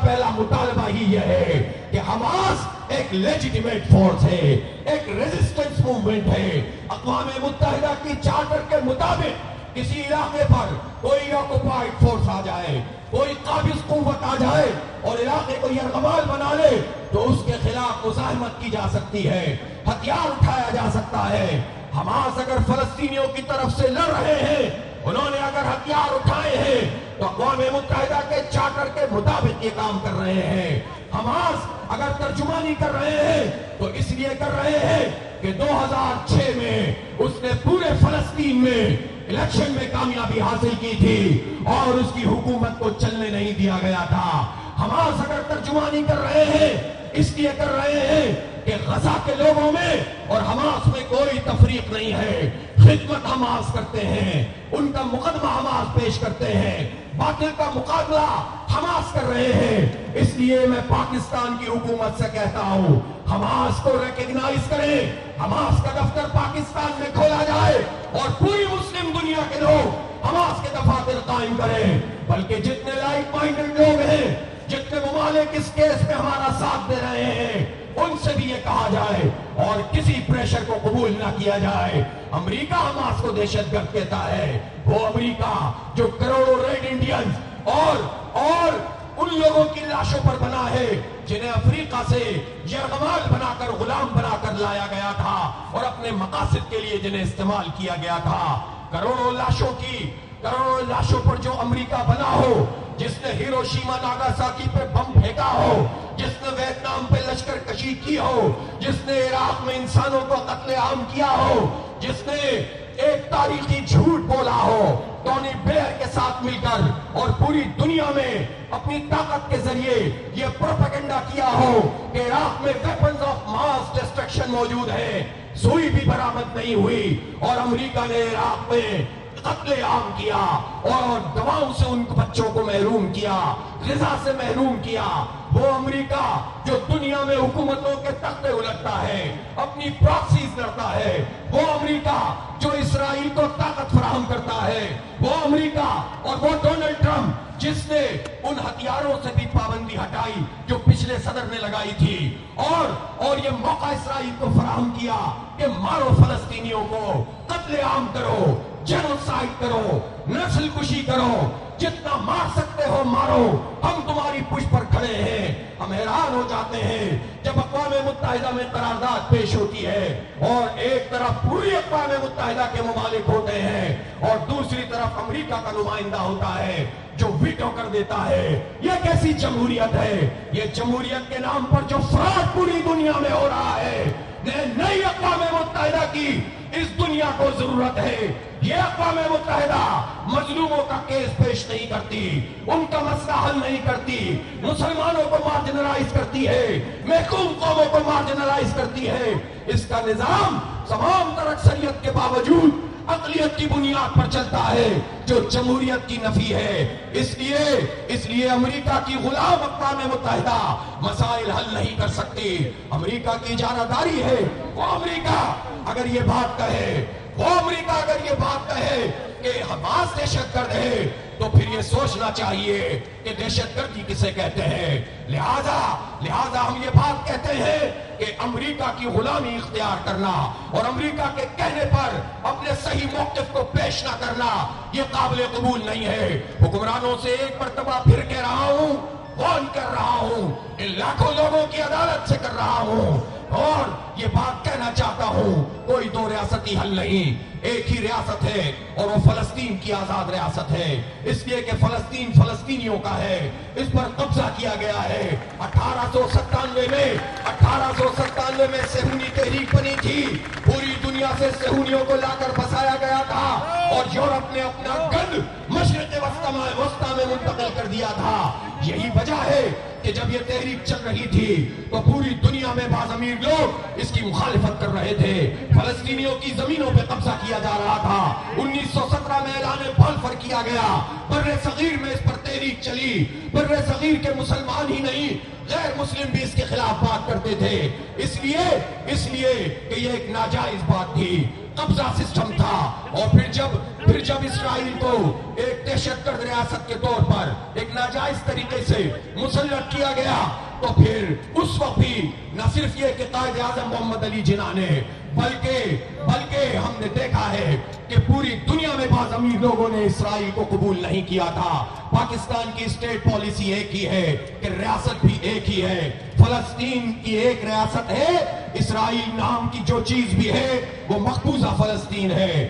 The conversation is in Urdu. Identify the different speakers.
Speaker 1: پہلا مطالبہ ہی یہ ہے کہ حماس ایک لیجیٹیمیٹ فورس ہے، ایک ریزسٹنس موومنٹ ہے۔ اقوام متحدہ کی چارٹر کے مطابق کسی علاقے پر کوئی آکوپائیڈ فورس آ جائے، کوئی قابض قوت آ جائے اور علاقے کو یرغمال بنا لے تو اس کے خلاف مزاحمت کی جا سکتی ہے، ہتھیار اٹھایا جا سکتا ہے۔ حماس اگر فلسطینیوں کی طرف سے لڑ رہے ہیں، انہوں نے اگر ہتھیار اٹھائے ہیں تو اقوام متحدہ کے چارٹر کے مطابق یہ کام کر رہے ہیں۔ حماس اگر ترجمانی کر رہے ہیں تو اس لیے کر رہے ہیں کہ 2006 میں اس نے پورے فلسطین میں الیکشن میں کامیابی حاصل کی تھی اور اس کی حکومت کو چلنے نہیں دیا گیا تھا۔ حماس اگر ترجمانی کر رہے ہیں اس لیے کر رہے ہیں کہ غزہ کے لوگوں میں اور حماس میں کوئی تفریق نہیں ہے، خدمت حماس کرتے ہیں، ان کا مقدمہ حماس پیش کرتے ہیں، باطل کا مقابلہ حماس کر رہے ہیں۔ اس لیے میں پاکستان کی حکومت سے کہتا ہوں حماس کو ریکگنائز کریں، حماس کا دفتر پاکستان میں کھولا جائے اور پوری مسلم دنیا کے لوگ حماس کے دفاتر قائم کریں، بلکہ جتنے لائک مائنڈڈ لوگ ہیں، جتنے ممالک اس کیس میں ہمارا ساتھ دے رہے ہیں، ان سے بھی یہ کہا جائے اور کسی پریشر کو قبول نہ کیا جائے۔ امریکہ حماس کو دہشت گرد کہتا ہے، وہ امریکہ جو کروڑوں ریڈ انڈینز اور ان لوگوں کی لاشوں پر بنا ہے جنہیں افریقہ سے یرغمال بنا کر غلام بنا کر لایا گیا تھا اور اپنے مقاصد کے لیے جنہیں استعمال کیا گیا تھا۔ کروڑوں لاشوں پر جو امریکہ بنا ہو، جس نے ہیروشیما ناگاساکی پہ بم پھینکا ہو، جس نے ویتنام پہ لشکر کشی کی ہو، جس نے عراق میں انسانوں کو قتل عام کیا ہو، جس نے ایک تاریخی جھوٹ بولا ہو ٹونی بلیئر کے ساتھ مل کر اور پوری دنیا میں اپنی طاقت کے ذریعے یہ پروپیگنڈا کیا ہو کہ عراق میں ویپنز آف ماس ڈسٹرکشن موجود ہے، سوئی بھی برآمد نہیں ہوئی اور امریکہ نے عراق میں قتل عام کیا اور دواؤں سے ان بچوں کو محروم کیا، غذا سے محروم کیا۔ وہ امریکہ جو دنیا میں حکومتوں کے تختے الٹتا ہے، اپنی پراکسیز لڑتا ہے، وہ امریکہ جو اسرائیل کو طاقت فراہم کرتا ہے، وہ امریکہ اور وہ ڈونلڈ ٹرمپ جس نے ان ہتھیاروں سے بھی پابندی ہٹائی جو پچھلے صدر نے لگائی تھی اور یہ موقع اسرائیل کو فراہم کیا کہ مارو فلسطینیوں کو، قتل عام کرو، جینوسائیڈ کرو، نسل کشی کرو، جتنا مار سکتے ہو مارو، ہم تمہاری پشت پر کھڑے ہیں۔ ہم حیران ہو جاتے ہیں جب اقوام متحدہ میں قرارداد پیش ہوتی ہے اور ایک طرف پوری اقوام متحدہ کے ممالک ہوتے ہیں اور دوسری طرف امریکہ کا نمائندہ ہوتا ہے جو ویٹو کر دیتا ہے۔ یہ کیسی جمہوریت ہے؟ یہ جمہوریت کے نام پر جو فراڈ پوری دنیا میں ہو رہا ہے، نئی اقوام متحدہ کی اس دنیا کو ضرورت ہے۔ یہ اقوام متحدہ مظلوموں کا کیس پیش نہیں کرتی، ان کا مسئلہ حل نہیں کرتی، مسلمانوں کو مارجنلائز کرتی ہے، محکوم قوموں کو مارجنلائز کرتی ہے۔ اس کا نظام تمام تر اکثریت کے باوجود اقلیت کی بنیاد پر چلتا ہے جو جمہوریت کی نفی ہے۔ اس لیے امریکہ کی غلام اقوام متحدہ مسائل حل نہیں کر سکتی۔ امریکہ کی اجارہ داری ہے۔ وہ امریکہ اگر یہ بات کہے کہ حماس دہشت گرد ہے تو پھر یہ سوچنا چاہیے کہ دہشت گردی کسے کہتے ہیں۔ لہذا ہم یہ بات کہتے ہیں کہ امریکہ کی غلامی اختیار کرنا اور امریکہ کے کہنے پر اپنے صحیح موقف کو پیش نہ کرنا یہ قابل قبول نہیں ہے۔ حکمرانوں سے ایک مرتبہ پھر کہہ رہا ہوں، وارن کر رہا ہوں، ان لاکھوں لوگوں کی عدالت سے کر رہا ہوں اور یہ بات کہنا چاہتا ہوں، کوئی دو ریاستی حل نہیں، ایک ہی ریاست ہے اور وہ فلسطین کی آزاد ریاست ہے۔ اس لیے کہ فلسطین فلسطینیوں کا ہے، اس پر قبضہ کیا گیا ہے۔ 1897 میں صہیونی تحریک بنی تھی، پوری دنیا سے صہیونیوں کو لا کر بسایا گیا تھا اور یورپ نے اپنا گند مشرق وسطیٰ میں منتقل کر دیا تھا۔ یہی وجہ ہے کہ جب یہ تحریک چل رہی تھی تو پوری دنیا میں بعض امیر لوگ اس کی مخالفت کر رہے تھے، فلسطینیوں کی زمینوں پہ قبضہ کیا جا رہا تھا۔ 1917 میں اعلان بلفور کیا گیا، بر صغیر میں اس پر تحریک چلی، بر صغیر کے مسلمان ہی نہیں غیر مسلم بھی اس کے خلاف بات کرتے تھے، اس لیے کہ یہ ایک ناجائز بات تھی، قبضہ سسٹم تھا۔ اور پھر جب اسرائیل کو ایک دہشت گرد ریاست کے طور پر ایک ناجائز طریقے سے مسلط کیا گیا تو پھر اس وقت بھی نہ صرف یہ کہ قائد اعظم محمد علی جناح نے بلکہ ہم نے دیکھا ہے کہ پوری دنیا میں بعض امیر لوگوں نے اسرائیل کو قبول نہیں کیا تھا۔ پاکستان کی اسٹیٹ پالیسی ایک ہی ہے کہ ریاست بھی ایک ہی ہے، فلسطین کی ایک ریاست ہے، اسرائیل نام کی جو چیز بھی ہے وہ مقبوضہ فلسطین ہے۔